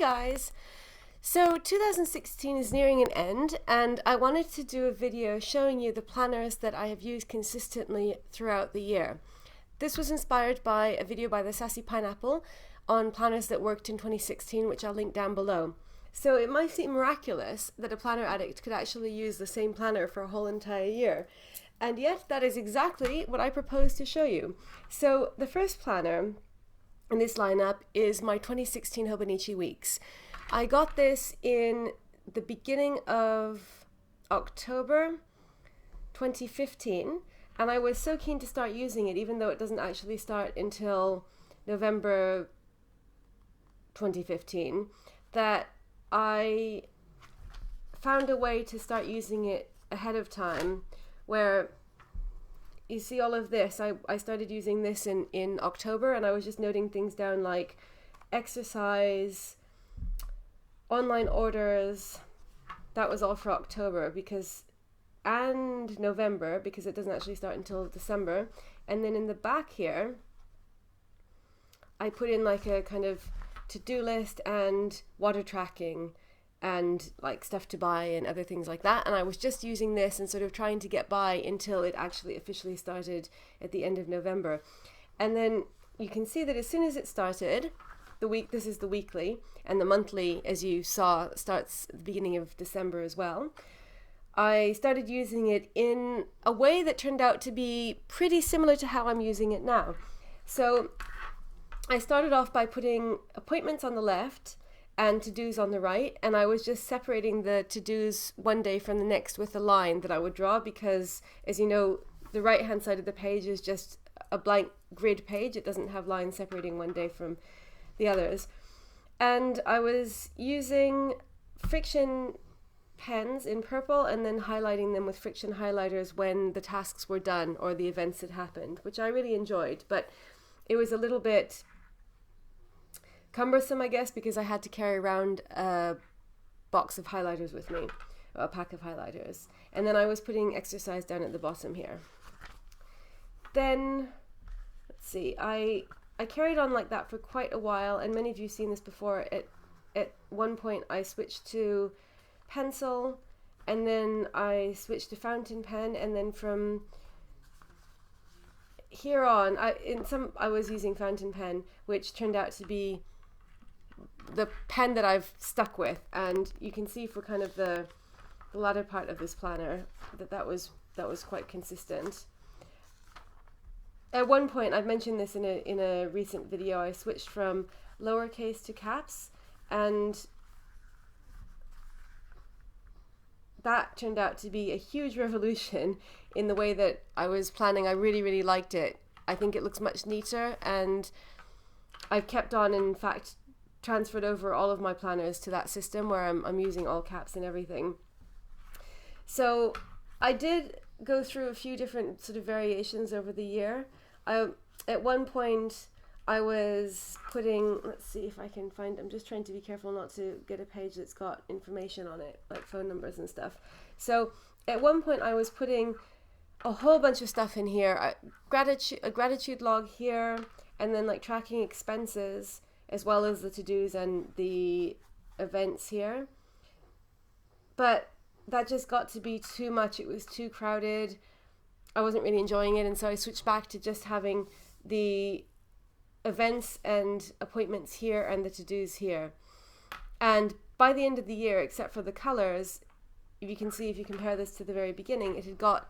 guys! So 2016 is nearing an end, and I wanted to do a video showing you the planners that I have used consistently throughout the year. This was inspired by a video by the Sassy Pineapple on planners that worked in 2016, which I'll link down below. So it might seem miraculous that a planner addict could actually use the same planner for a whole entire year. And yet that is exactly what I propose to show you. So the first planner in this lineup is my 2016 Hobonichi Weeks. I got this in the beginning of October 2015, and I was so keen to start using it, even though it doesn't actually start until November 2015, that I found a way to start using it ahead of time, where you see all of this. I started using this in October, and I was just noting things down like exercise, online orders. That was all for October and November, because it doesn't actually start until December. And then in the back here, I put in like a kind of to-do list and water tracking and like stuff to buy and other things like that. And I was just using this and sort of trying to get by until it actually officially started at the end of November. And then you can see that as soon as it started, this is the weekly, and the monthly, as you saw, starts at the beginning of December as well. I started using it in a way that turned out to be pretty similar to how I'm using it now. So I started off by putting appointments on the left and to-dos on the right, and I was just separating the to-dos one day from the next with a line that I would draw, because, as you know, the right-hand side of the page is just a blank grid page. It doesn't have lines separating one day from the others. And I was using friction pens in purple and then highlighting them with friction highlighters when the tasks were done or the events had happened, which I really enjoyed, but it was a little bit cumbersome, I guess, because I had to carry around a box of highlighters with me, a pack of highlighters. And then I was putting exercise down at the bottom here. Then, let's see, I carried on like that for quite a while, and many of you have seen this before. At one point I switched to pencil, and then I switched to fountain pen, and then from here on, I was using fountain pen, which turned out to be the pen that I've stuck with. And you can see for kind of the latter part of this planner that was quite consistent. At one point, I've mentioned this in a recent video, I switched from lowercase to caps, and that turned out to be a huge revolution in the way that I was planning. I really, really liked it. I think it looks much neater, and I've kept on, in fact, transferred over all of my planners to that system where I'm using all caps and everything. So I did go through a few different sort of variations over the year. At one point I was putting, let's see if I can find, I'm just trying to be careful not to get a page that's got information on it, like phone numbers and stuff. So at one point I was putting a whole bunch of stuff in here, a gratitude log here, and then like tracking expenses, as well as the to-dos and the events here. But that just got to be too much. It was too crowded. I wasn't really enjoying it, and so I switched back to just having the events and appointments here and the to-dos here. And by the end of the year, except for the colors, if you can see, if you compare this to the very beginning, it had got,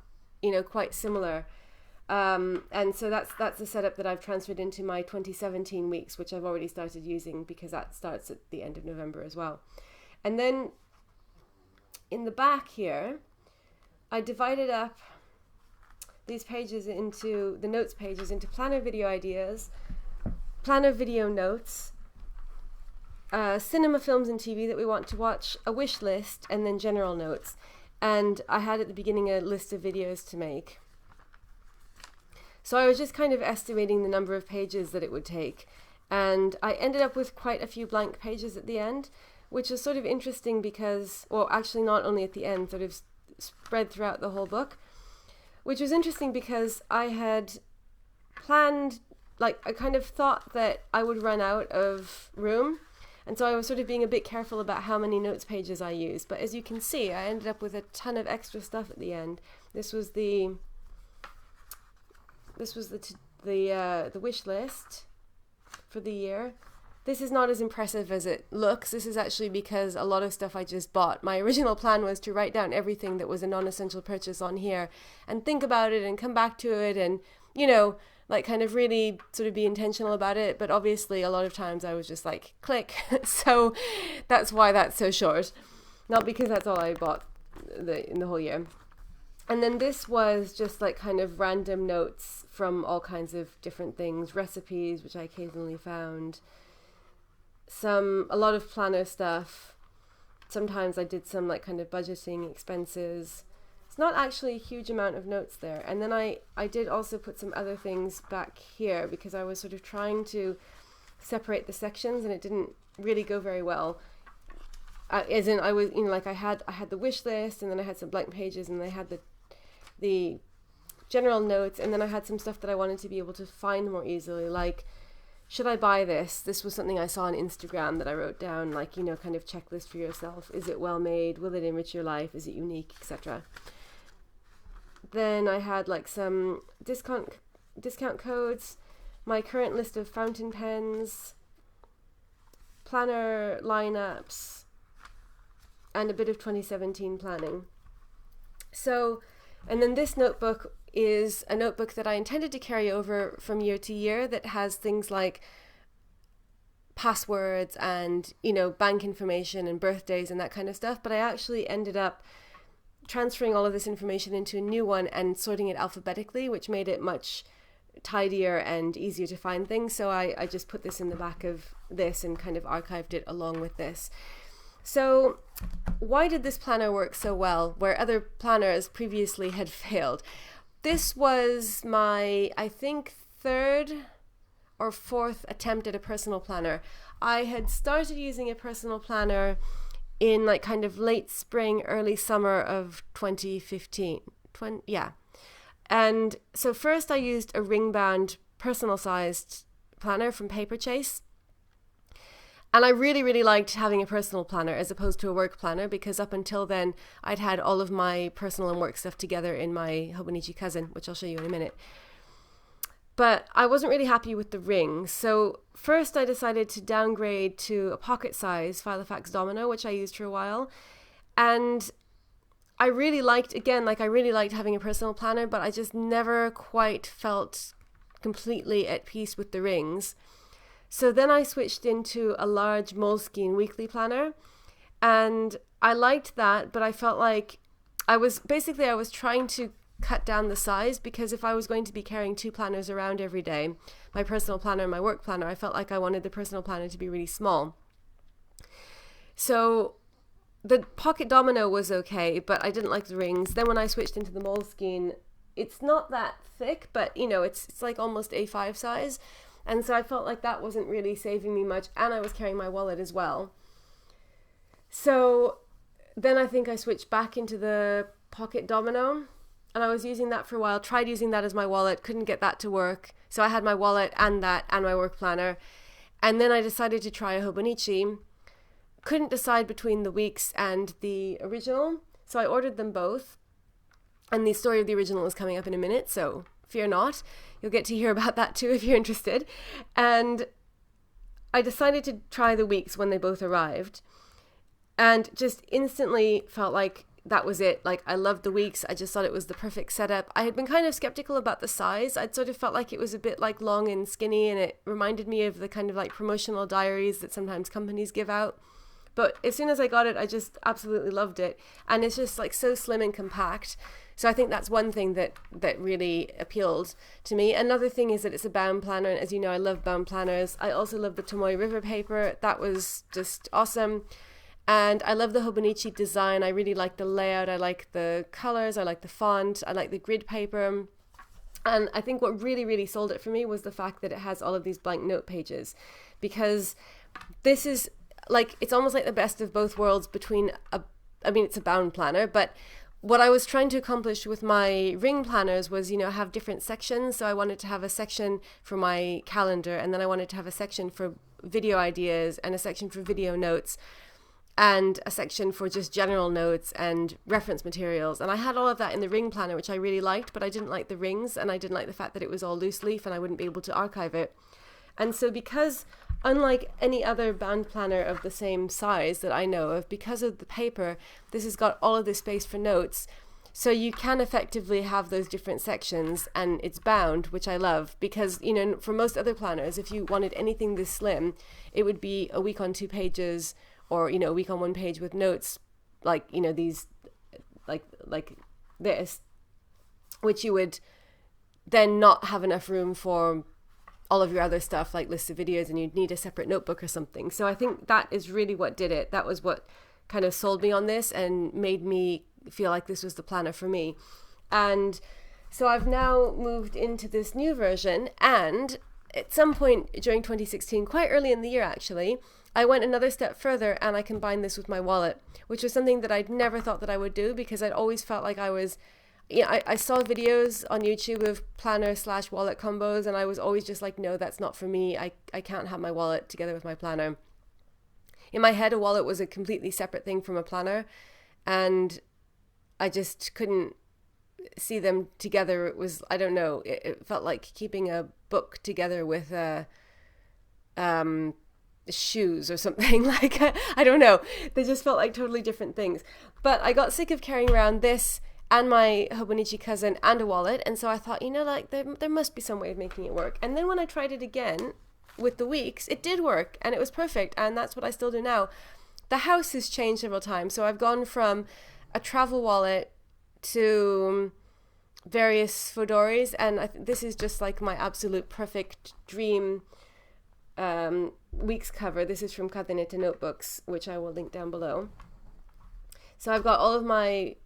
quite similar. And so that's the setup that I've transferred into my 2017 weeks, which I've already started using, because that starts at the end of November as well. And then in the back here, I divided up these pages into the notes pages into planner video ideas, planner video notes, cinema films and TV that we want to watch, a wish list, and then general notes. And I had at the beginning a list of videos to make. So I was just kind of estimating the number of pages that it would take. And I ended up with quite a few blank pages at the end, which is sort of interesting because, well, actually not only at the end, sort of spread throughout the whole book, which was interesting because I had planned, like, I kind of thought that I would run out of room And so I was sort of being a bit careful about how many notes pages I used. But as you can see, I ended up with a ton of extra stuff at the end. This was the wish list for the year. This is not as impressive as it looks. This is actually because a lot of stuff I just bought. My original plan was to write down everything that was a non-essential purchase on here and think about it and come back to it and, you know, like kind of really sort of be intentional about it. But obviously a lot of times I was just like, click. So that's why that's so short. Not because that's all I bought in the whole year. And then this was just like kind of random notes from all kinds of different things, recipes, which I occasionally found, a lot of planner stuff. Sometimes I did some like kind of budgeting expenses. It's not actually a huge amount of notes there. And then I did also put some other things back here because I was sort of trying to separate the sections and it didn't really go very well. As in I was, you know, like I had the wish list and then I had some blank pages and I had the general notes and then I had some stuff that I wanted to be able to find more easily, like, should I buy this? This was something I saw on Instagram that I wrote down, like, you know, kind of checklist for yourself. Is it well made? Will it enrich your life? Is it unique? Etc. Then I had like some discount codes, my current list of fountain pens, planner lineups, and a bit of 2017 planning. So, and then this notebook is a notebook that I intended to carry over from year to year that has things like passwords and, you know, bank information and birthdays and that kind of stuff. But I actually ended up transferring all of this information into a new one and sorting it alphabetically, which made it much tidier and easier to find things. So I just put this in the back of this and kind of archived it along with this. So why did this planner work so well where other planners previously had failed? This was my, I think, third or fourth attempt at a personal planner. I had started using a personal planner in like kind of late spring, early summer of 2015. And so first I used a ring-bound personal sized planner from Paperchase. And I really, really liked having a personal planner as opposed to a work planner because up until then I'd had all of my personal and work stuff together in my Hobonichi Cousin, which I'll show you in a minute. But I wasn't really happy with the ring. So first I decided to downgrade to a pocket size Filofax Domino, which I used for a while. And I really liked having a personal planner, but I just never quite felt completely at peace with the rings. So then I switched into a large Moleskine weekly planner and I liked that, but I felt like I was trying to cut down the size because if I was going to be carrying two planners around every day, my personal planner and my work planner, I felt like I wanted the personal planner to be really small. So the Pocket Domino was okay, but I didn't like the rings. Then when I switched into the Moleskine, it's not that thick, but you know, it's like almost A5 size. And so I felt like that wasn't really saving me much, and I was carrying my wallet as well. So then I think I switched back into the Pocket Domino, and I was using that for a while, tried using that as my wallet, couldn't get that to work. So I had my wallet and that and my work planner. And then I decided to try a Hobonichi. Couldn't decide between the Weeks and the original, so I ordered them both. And the story of the original is coming up in a minute, so fear not. You'll get to hear about that too if you're interested. And I decided to try the Weeks when they both arrived and just instantly felt like that was it. Like I loved the Weeks. I just thought it was the perfect setup. I had been kind of skeptical about the size. I'd sort of felt like it was a bit like long and skinny and it reminded me of the kind of like promotional diaries that sometimes companies give out. But as soon as I got it, I just absolutely loved it. And it's just like so slim and compact. So I think that's one thing that really appealed to me. Another thing is that it's a bound planner. And as you know, I love bound planners. I also love the Tomoe River paper. That was just awesome. And I love the Hobonichi design. I really like the layout. I like the colors. I like the font. I like the grid paper. And I think what really, really sold it for me was the fact that it has all of these blank note pages. Because this is like, it's almost like the best of both worlds between it's a bound planner, but what I was trying to accomplish with my ring planners was, have different sections. So I wanted to have a section for my calendar, and then I wanted to have a section for video ideas and a section for video notes and a section for just general notes and reference materials. And I had all of that in the ring planner, which I really liked, but I didn't like the rings, and I didn't like the fact that it was all loose leaf and I wouldn't be able to archive it. And so because, unlike any other bound planner of the same size that I know of, because of the paper, this has got all of this space for notes. So you can effectively have those different sections, and it's bound, which I love, because, for most other planners, if you wanted anything this slim, it would be a week on 2 pages, or, a week on 1 page with notes, like, these, like this, which you would then not have enough room for all of your other stuff, like lists of videos, and you'd need a separate notebook or something. So I think that is really what did it. That was what kind of sold me on this and made me feel like this was the planner for me. And so I've now moved into this new version, and at some point during 2016, quite early in the year actually, I went another step further and I combined this with my wallet, which was something that I'd never thought that I would do, because I'd always felt like I was, I saw videos on YouTube of planner/wallet combos, and I was always just like, no, that's not for me. I can't have my wallet together with my planner. In my head, a wallet was a completely separate thing from a planner, and I just couldn't see them together. It was, I don't know, it felt like keeping a book together with shoes or something. Like, I don't know. They just felt like totally different things. But I got sick of carrying around this and my Hobonichi cousin and a wallet, and so I thought, like, there must be some way of making it work. And then when I tried it again with the weeks, it did work, and it was perfect, and that's what I still do now. The house has changed several times, so I've gone from a travel wallet to various Fodoris, and this is just like my absolute perfect dream weeks cover. This is from Cadenette Notebooks, which I will link down below. So I've got all of my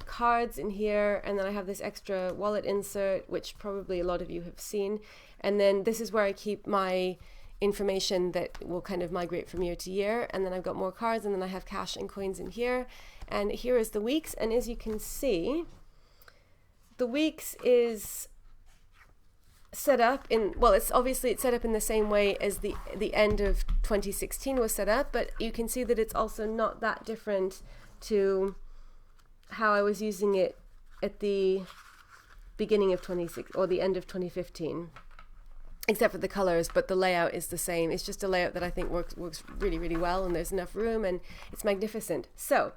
cards in here, and then I have this extra wallet insert, which probably a lot of you have seen, and then this is where I keep my information that will kind of migrate from year to year, and then I've got more cards, and then I have cash and coins in here, and here is the weeks. And as you can see, the weeks is set up in, well, it's set up in the same way as the end of 2016 was set up, but you can see that it's also not that different to how I was using it at the beginning of 2016 or the end of 2015, except for the colors, but the layout is the same. It's just a layout that I think works really, really well, and there's enough room, and it's magnificent. So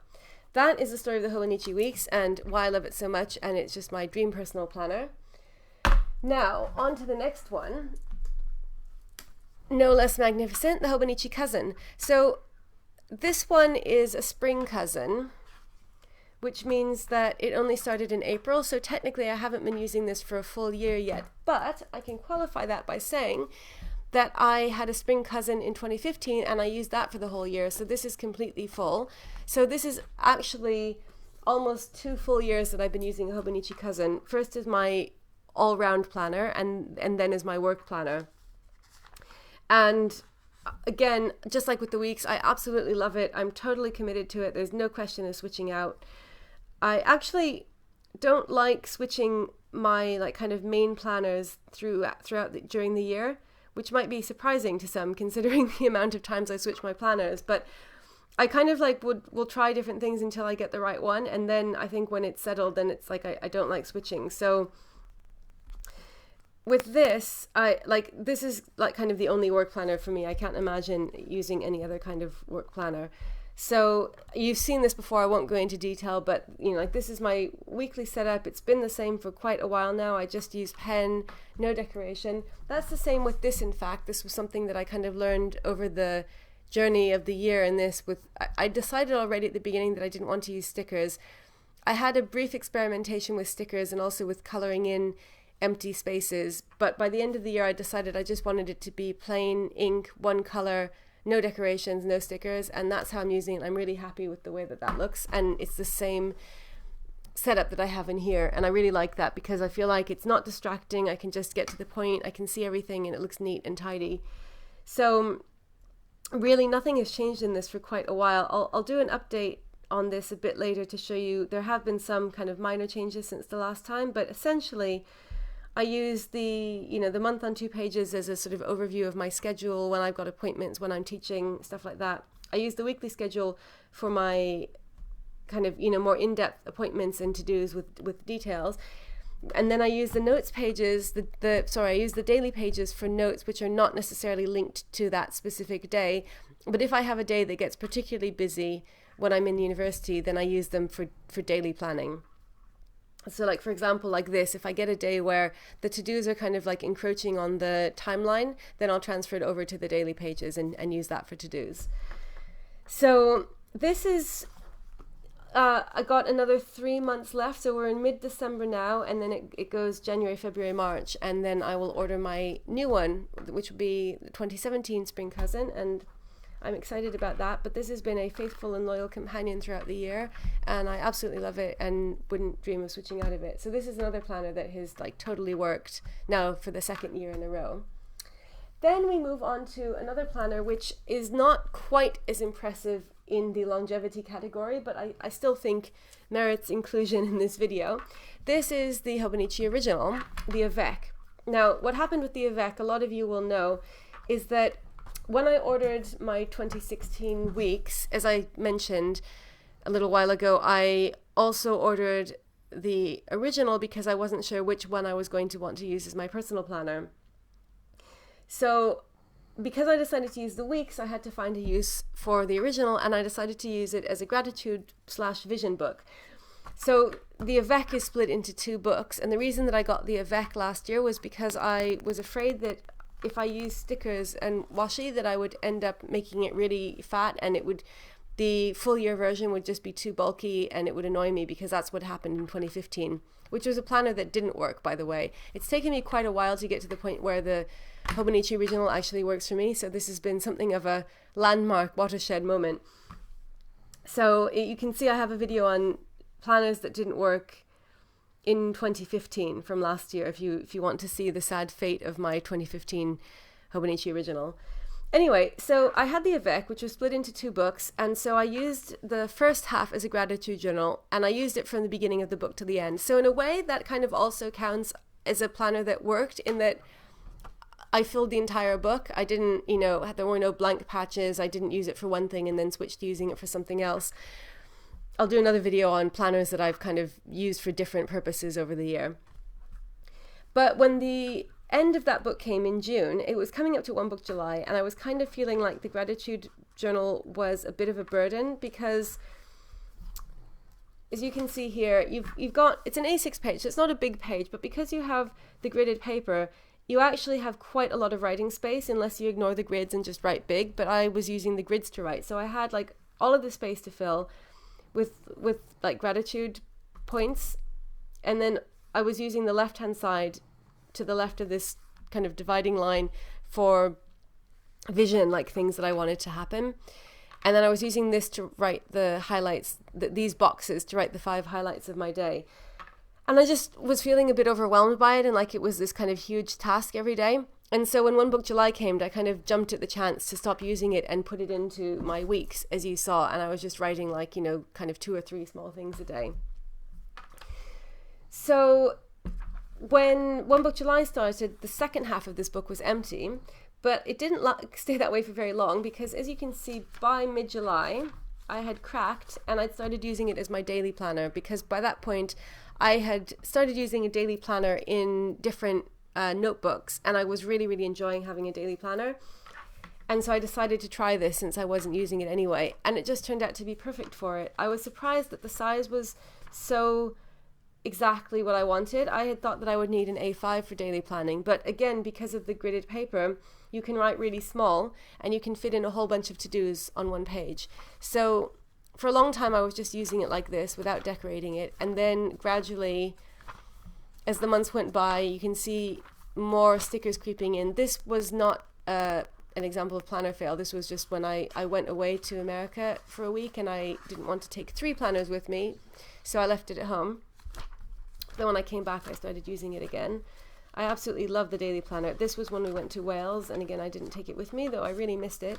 that is the story of the Hobonichi Weeks and why I love it so much, and it's just my dream personal planner. Now, on to the next one. No less magnificent, the Hobonichi Cousin. So this one is a spring cousin, which means that it only started in April. So technically I haven't been using this for a full year yet, but I can qualify that by saying that I had a spring cousin in 2015 and I used that for the whole year. So this is completely full. So this is actually almost 2 full years that I've been using a Hobonichi Cousin. First as my all-round planner, and then as my work planner. And again, just like with the weeks, I absolutely love it. I'm totally committed to it. There's no question of switching out. I actually don't like switching my kind of main planners during the year, which might be surprising to some considering the amount of times I switch my planners. But I kind of will try different things until I get the right one, and then I think when it's settled, then it's like I don't like switching. So with this, this is kind of the only work planner for me. I can't imagine using any other kind of work planner. So you've seen this before, I won't go into detail, but this is my weekly setup. It's been the same for quite a while now. I just use pen, no decoration. That's the same with this, in fact. This was something that I kind of learned over the journey of the year, and I decided already at the beginning that I didn't want to use stickers. I had a brief experimentation with stickers and also with coloring in empty spaces, but by the end of the year I decided I just wanted it to be plain ink, one color, no decorations, no stickers, and that's how I'm using it. I'm really happy with the way that looks, and it's the same setup that I have in here, and I really like that because I feel like it's not distracting. I can just get to the point, I can see everything, and it looks neat and tidy. So really nothing has changed in this for quite a while. I'll do an update on this a bit later to show you. There have been some kind of minor changes since the last time, but essentially I use the month on 2 pages as a sort of overview of my schedule, when I've got appointments, when I'm teaching, stuff like that. I use the weekly schedule for my kind of, more in-depth appointments and to-dos with details. And then I use the notes pages, I use the daily pages for notes which are not necessarily linked to that specific day. But if I have a day that gets particularly busy when I'm in university, then I use them for daily planning. So like, for example, like this, if I get a day where the to-dos are kind of like encroaching on the timeline, then I'll transfer it over to the daily pages and use that for to-dos. So this is, I got another 3 months left. So we're in mid-December now, and then it goes January, February, March, and then I will order my new one, which will be the 2017 Spring Cousin, and I'm excited about that. But this has been a faithful and loyal companion throughout the year, and I absolutely love it and wouldn't dream of switching out of it. So this is another planner that has like totally worked now for the 2nd year in a row. Then we move on to another planner which is not quite as impressive in the longevity category, but I still think merits inclusion in this video. This is the Hobonichi original, the Avec. Now, what happened with the Avec, a lot of you will know, is that when I ordered my 2016 weeks, as I mentioned a little while ago, I also ordered the original because I wasn't sure which one I was going to want to use as my personal planner. So because I decided to use the weeks, I had to find a use for the original, and I decided to use it as a gratitude/vision book. So the Avec is split into 2 books, and the reason that I got the Avec last year was because I was afraid that if I used stickers and washi, that I would end up making it really fat, and the full year version would just be too bulky, and it would annoy me, because that's what happened in 2015, which was a planner that didn't work, by the way. It's taken me quite a while to get to the point where the Hobonichi original actually works for me, so this has been something of a landmark watershed moment. So you can see I have a video on planners that didn't work in 2015 from last year, if you want to see the sad fate of my 2015 Hobonichi original. Anyway, so I had the Avec, which was split into 2 books, and so I used the first half as a gratitude journal, and I used it from the beginning of the book to the end. So in a way, that kind of also counts as a planner that worked, in that I filled the entire book. I didn't, there were no blank patches. I didn't use it for one thing and then switch to using it for something else. I'll do another video on planners that I've kind of used for different purposes over the year. But when the end of that book came in June, it was coming up to One Book July, and I was kind of feeling like the gratitude journal was a bit of a burden, because as you can see here, you've got, it's an A6 page, so it's not a big page, but because you have the gridded paper, you actually have quite a lot of writing space, unless you ignore the grids and just write big. But I was using the grids to write, so I had like all of the space to fill with like gratitude points, and then I was using the left hand side to the left of this kind of dividing line for vision, like things that I wanted to happen. And then I was using this to write the highlights, these boxes to write the 5 highlights of my day. And I just was feeling a bit overwhelmed by it, and like it was this kind of huge task every day. And so when One Book July came, I kind of jumped at the chance to stop using it and put it into my weeks, as you saw. And I was just writing like, kind of 2 or 3 small things a day. So when One Book July started, the second half of this book was empty, but it didn't stay that way for very long, because as you can see, by mid-July, I had cracked and I'd started using it as my daily planner, because by that point, I had started using a daily planner in different notebooks, and I was really, really enjoying having a daily planner. And so I decided to try this since I wasn't using it anyway, and it just turned out to be perfect for it. I was surprised that the size was so exactly what I wanted. I had thought that I would need an A5 for daily planning, but again, because of the gridded paper, you can write really small and you can fit in a whole bunch of to-dos on one page. So for a long time I was just using it like this without decorating it, and then gradually, as the months went by, you can see more stickers creeping in. This was not an example of planner fail. This was just when I went away to America for a week, and I didn't want to take 3 planners with me, so I left it at home. Then when I came back, I started using it again. I absolutely love the daily planner. This was when we went to Wales, and again, I didn't take it with me, though I really missed it.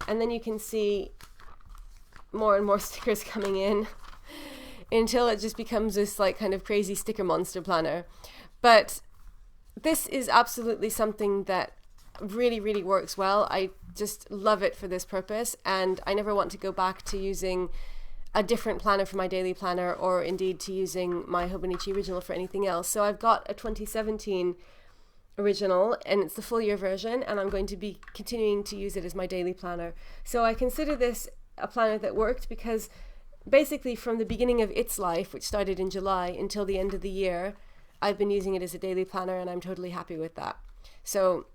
And then you can see more and more stickers coming in until it just becomes this like kind of crazy sticker monster planner. But this is absolutely something that really, really works well. I just love it for this purpose, and I never want to go back to using a different planner for my daily planner, or indeed to using my Hobonichi original for anything else. So I've got a 2017 original, and it's the full year version, and I'm going to be continuing to use it as my daily planner. So I consider this a planner that worked, because basically from the beginning of its life, which started in July, until the end of the year, I've been using it as a daily planner, and I'm totally happy with that. So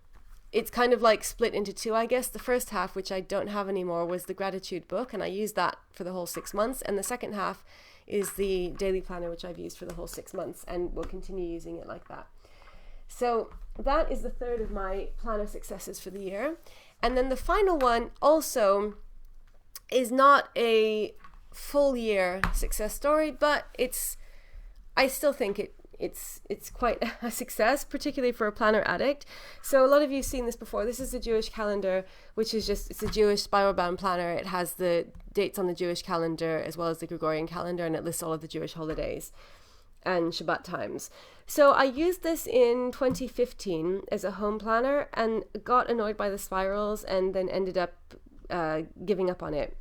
it's kind of like split into two, I guess. The first half, which I don't have anymore, was the gratitude book, and I used that for the whole 6 months. And the second half is the daily planner, which I've used for the whole 6 months, and will continue using it like that. So that is the third of my planner successes for the year. And then the final one also is not a full year success story, but I still think it's quite a success, particularly for a planner addict. So a lot of you have seen this before. This is the Jewish calendar, which is it's a Jewish spiral bound planner. It has the dates on the Jewish calendar as well as the Gregorian calendar, and it lists all of the Jewish holidays and Shabbat times. So I used this in 2015 as a home planner and got annoyed by the spirals, and then ended up giving up on it,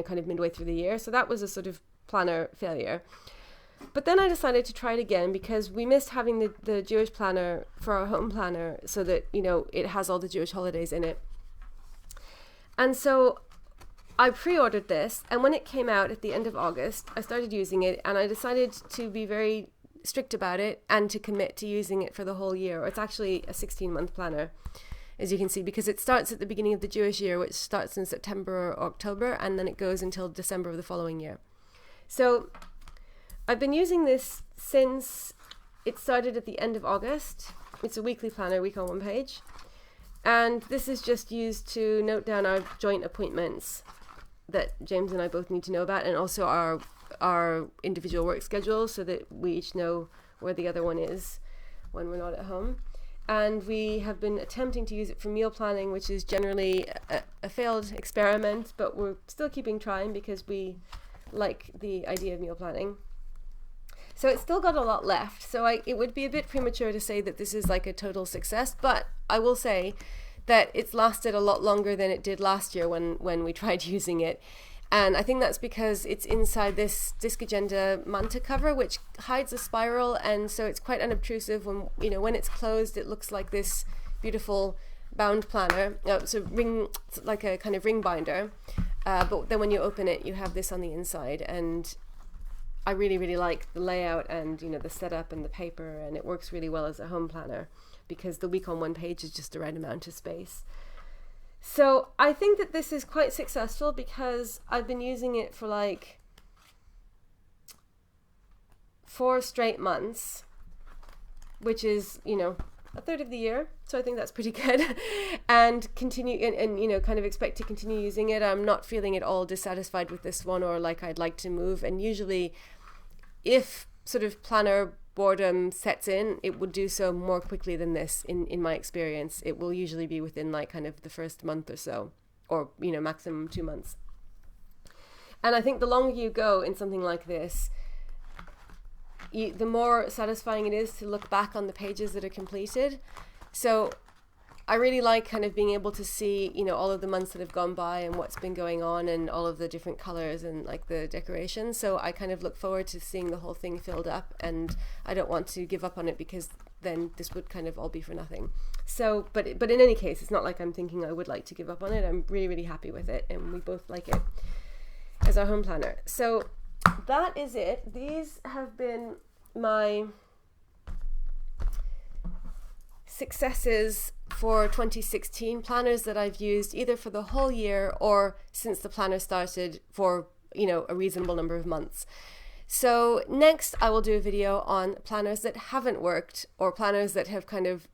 kind of midway through the year. So that was a sort of planner failure. But then I decided to try it again, because we missed having the Jewish planner for our home planner, so that, it has all the Jewish holidays in it. And so I pre-ordered this, and when it came out at the end of August, I started using it, and I decided to be very strict about it and to commit to using it for the whole year. It's actually a 16-month planner, as you can see, because it starts at the beginning of the Jewish year, which starts in September or October, and then it goes until December of the following year. So I've been using this since it started at the end of August. It's a weekly planner, week on one page. And this is just used to note down our joint appointments that James and I both need to know about, and also our individual work schedules, so that we each know where the other one is when we're not at home. And we have been attempting to use it for meal planning, which is generally a failed experiment, but we're still keeping trying because we like the idea of meal planning. So it's still got a lot left. So it would be a bit premature to say that this is like a total success, but I will say that it's lasted a lot longer than it did last year when we tried using it. And I think that's because it's inside this Disc Agenda Manta cover, which hides a spiral, and so it's quite unobtrusive. When it's closed, it looks like this beautiful bound planner. So like a kind of ring binder. But then when you open it, you have this on the inside, and I really, really like the layout and the setup and the paper, and it works really well as a home planner because the week on one page is just the right amount of space. So I think that this is quite successful because I've been using it for like 4 straight months, which is, a third of the year. So I think that's pretty good. And continue and kind of expect to continue using it. I'm not feeling at all dissatisfied with this one or like I'd like to move. And usually if sort of planner boredom sets in, it would do so more quickly than this in my experience. It will usually be within like kind of the first month or so, or maximum 2 months. And I think the longer you go in something like this, the more satisfying it is to look back on the pages that are completed. So I really like kind of being able to see, all of the months that have gone by and what's been going on and all of the different colors and like the decorations. So I kind of look forward to seeing the whole thing filled up, and I don't want to give up on it because then this would kind of all be for nothing. So, but in any case, it's not like I'm thinking I would like to give up on it. I'm really, really happy with it, and we both like it as our home planner. So that is it. These have been my successes for 2016, planners that I've used either for the whole year or since the planner started for a reasonable number of months. So next I will do a video on planners that haven't worked, or planners that have kind of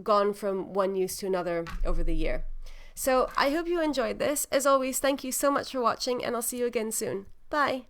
gone from one use to another over the year. So I hope you enjoyed this. As always, thank you so much for watching, and I'll see you again soon. Bye.